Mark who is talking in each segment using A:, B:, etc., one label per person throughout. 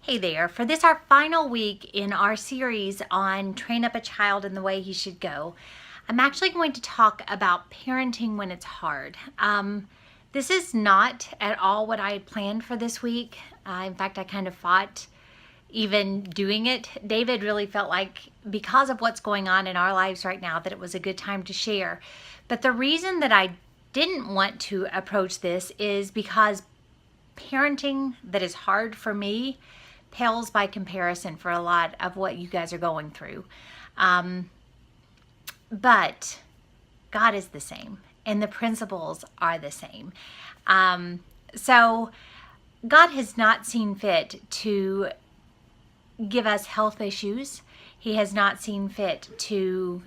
A: Hey there. For this, our final week in our series on Train Up a Child in the Way He Should Go, I'm actually going to talk about parenting when it's hard. This is not at all what I had planned for this week. In fact, I kind of fought even doing it. David really felt like, because of what's going on in our lives right now, that it was a good time to share. But the reason that I didn't want to approach this is because parenting that is hard for me pales by comparison for a lot of what you guys are going through. But God is the same, and the principles are the same. So God has not seen fit to give us health issues. He has not seen fit to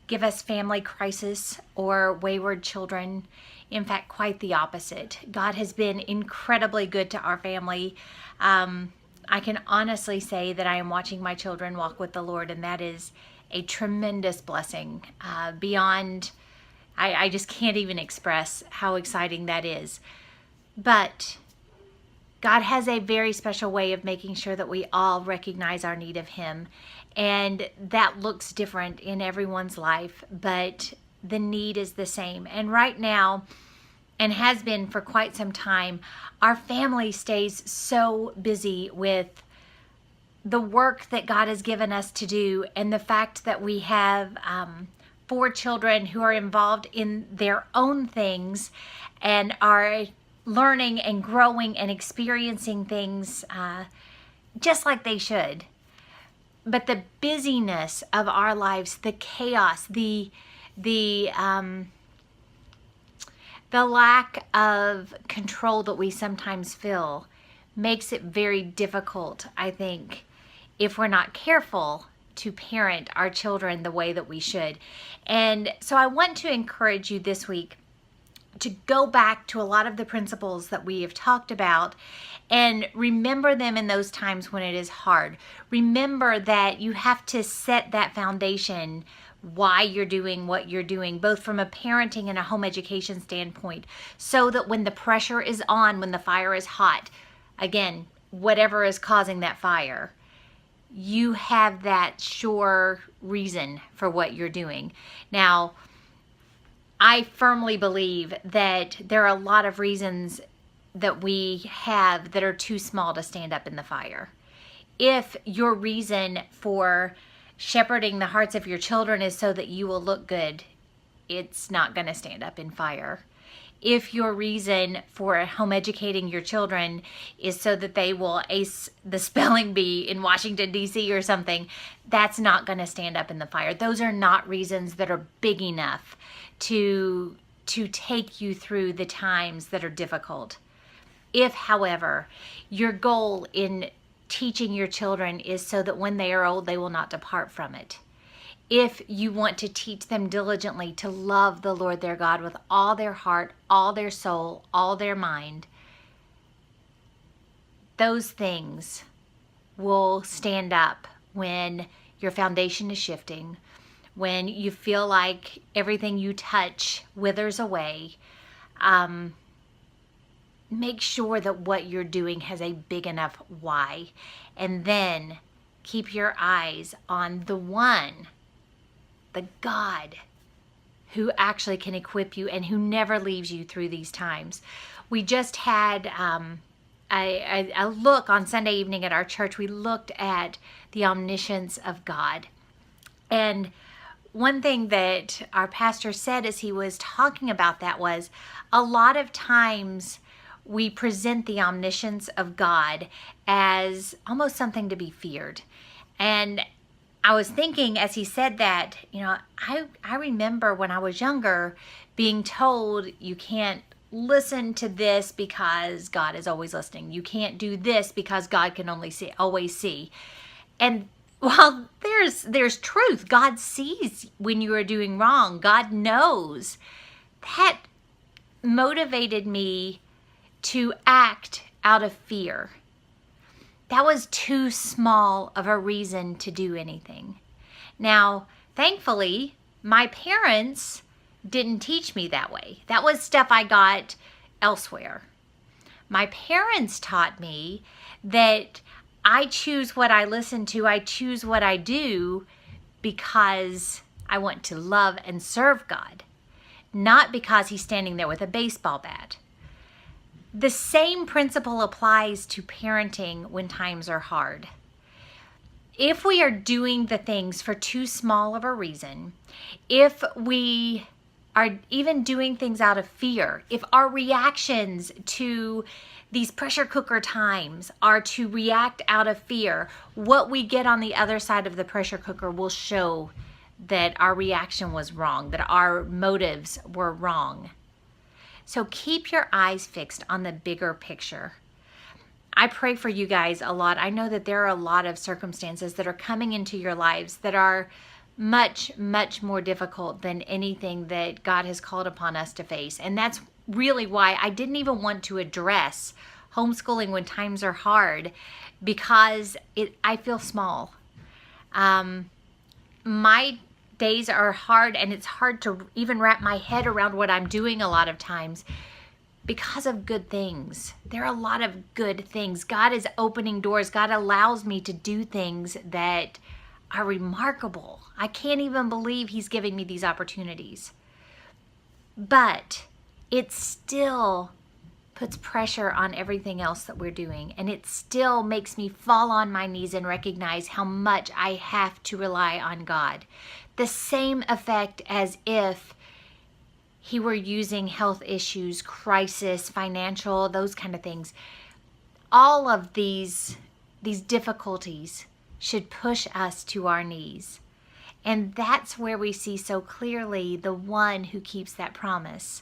A: give us family crisis or wayward children. In fact, quite the opposite. God has been incredibly good to our family. I can honestly say that I am watching my children walk with the Lord, and that is a tremendous blessing beyond, I just can't even express how exciting that is. But God has a very special way of making sure that we all recognize our need of Him. And that looks different in everyone's life, but the need is the same. And right now, and has been for quite some time, our family stays so busy with the work that God has given us to do, and the fact that we have 4 children who are involved in their own things and are learning and growing and experiencing things just like they should. But the busyness of our lives, the chaos, the lack of control that we sometimes feel makes it very difficult, I think, if we're not careful, to parent our children the way that we should. And so I want to encourage you this week to go back to a lot of the principles that we have talked about and remember them in those times when it is hard. Remember that you have to set that foundation, why you're doing what you're doing, both from a parenting and a home education standpoint, so that when the pressure is on, when the fire is hot, again, whatever is causing that fire, you have that sure reason for what you're doing. Now, I firmly believe that there are a lot of reasons that we have that are too small to stand up in the fire. If your reason for shepherding the hearts of your children is so that you will look good, it's not going to stand up in fire. If your reason for home educating your children is so that they will ace the spelling bee in Washington, D.C. or something, that's not going to stand up in the fire. Those are not reasons that are big enough to take you through the times that are difficult. If, however, your goal in teaching your children is so that when they are old, they will not depart from it. If you want to teach them diligently to love the Lord their God with all their heart, all their soul, all their mind, those things will stand up when your foundation is shifting, when you feel like everything you touch withers away. Make sure that what you're doing has a big enough why, and then keep your eyes on the one, the God, who actually can equip you and who never leaves you through these times. We just had a look on Sunday evening at our church. We looked at the omniscience of God. And one thing that our pastor said as he was talking about that was, a lot of times we present the omniscience of God as almost something to be feared. And I was thinking as he said that, I remember when I was younger being told, you can't listen to this because God is always listening. You can't do this because God can always see. And while there's truth, God sees when you are doing wrong. God knows. That motivated me to act out of fear. That was too small of a reason to do anything. Now, thankfully, my parents didn't teach me that way. That was stuff I got elsewhere. My parents taught me that I choose what I listen to, I choose what I do because I want to love and serve God, not because he's standing there with a baseball bat. The same principle applies to parenting when times are hard. If we are doing the things for too small of a reason, if we are even doing things out of fear, if our reactions to these pressure cooker times are to react out of fear, what we get on the other side of the pressure cooker will show that our reaction was wrong, that our motives were wrong. So keep your eyes fixed on the bigger picture. I pray for you guys a lot. I know that there are a lot of circumstances that are coming into your lives that are much, much more difficult than anything that God has called upon us to face. And that's really why I didn't even want to address homeschooling when times are hard, because I feel small. My days are hard, and it's hard to even wrap my head around what I'm doing a lot of times because of good things. There are a lot of good things. God is opening doors. God allows me to do things that are remarkable. I can't even believe he's giving me these opportunities. But it still puts pressure on everything else that we're doing. And it still makes me fall on my knees and recognize how much I have to rely on God. The same effect as if he were using health issues, crisis, financial, those kind of things. All of these difficulties should push us to our knees. And that's where we see so clearly the one who keeps that promise.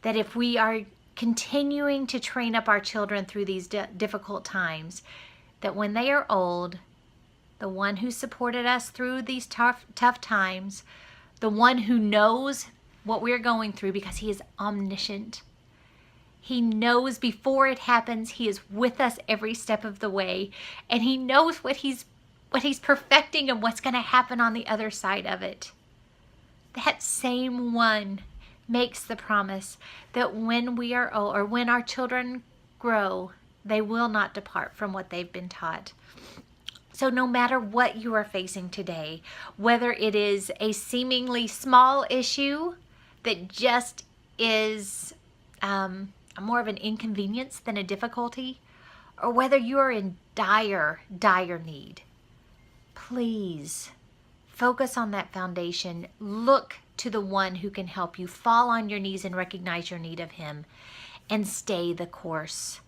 A: That if we are continuing to train up our children through these difficult times, that when they are old, the one who supported us through these tough times, the one who knows what we're going through because he is omniscient. He knows before it happens. He is with us every step of the way, and he knows what he's perfecting and what's going to happen on the other side of it. That same one makes the promise that when we are old, or when our children grow, they will not depart from what they've been taught. So no matter what you are facing today, whether it is a seemingly small issue that just is more of an inconvenience than a difficulty, or whether you are in dire need, please focus on that foundation. Look to the one who can help you. Fall on your knees and recognize your need of him, and stay the course.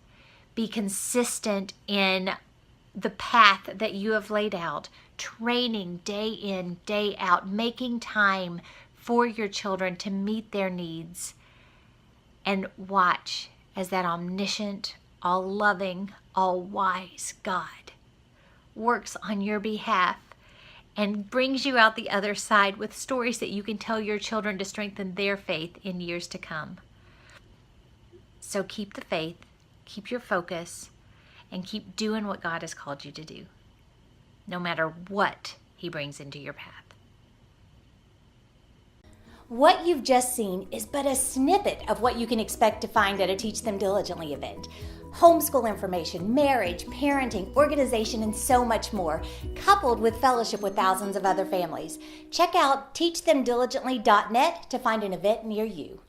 A: Be consistent in the path that you have laid out, training day in, day out, making time for your children to meet their needs, and watch as that omniscient, all-loving, all-wise God works on your behalf and brings you out the other side with stories that you can tell your children to strengthen their faith in years to come. So keep the faith, keep your focus, and keep doing what God has called you to do, no matter what he brings into your path.
B: What you've just seen is but a snippet of what you can expect to find at a Teach Them Diligently event. Homeschool information, marriage, parenting, organization, and so much more, coupled with fellowship with thousands of other families. Check out teachthemdiligently.net to find an event near you.